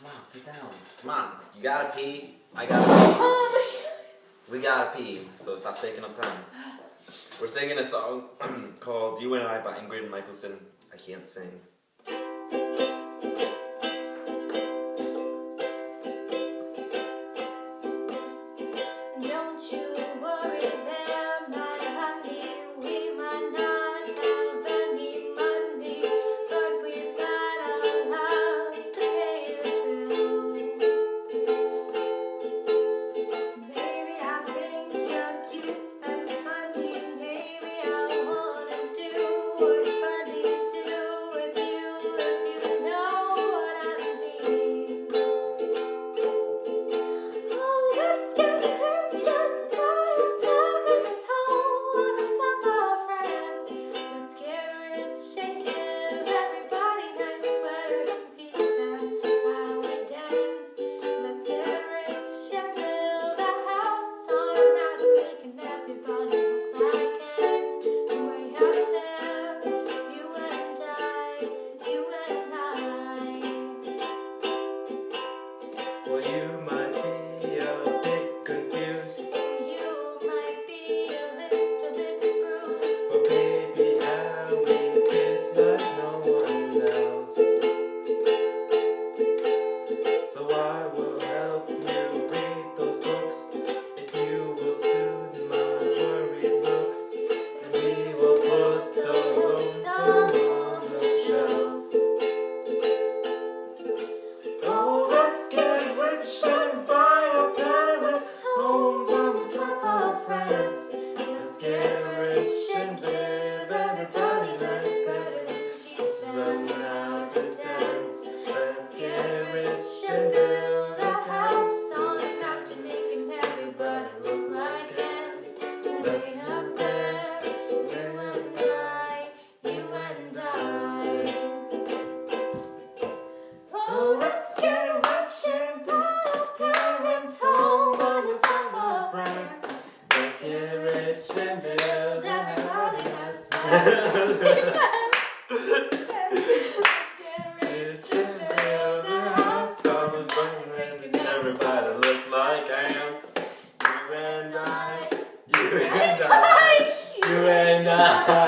on, sit down. Come on, you gotta pee. I gotta pee. Oh my God. We gotta pee, so stop taking up time. We're singing a song called You and I by Ingrid Michaelson. I can't sing. Don't you worry there, my honey. We might not have any money, but we've got a lot to pay the bills. Baby, I think you're cute and funny. Maybe I wanna do what buddies do with you, if you know what I mean. Oh, let's get rich and buy a parents' home on a summer, friends. Let's get rich and give everybody nice sweaters and teach them how to dance. Let's get rich and build a house on a mountain, making everybody look like ants. Way out there, you and I, you and I. Well, you might be a bit confused, You might be a little bit bruised. but baby, how we kiss like no one else. So I will help you read those books if you will soothe my worried looks, and we will put the lonesome on the shelf. Oh, let's get rich and buy a parents' home on the south of France. Let's get rich and give everybody nice presents, teach them how to dance. Let's get rich and build a house on a mountain, making everybody look like ants. Let's Way up there, you and I, you and I. Oh, let's get rich and buy a parents' home on the south of France. Let's get rich and build everybody nice presents. Let's get rich and build a house on a mountain, making Everybody look like ants. You and I, you and I, you and I.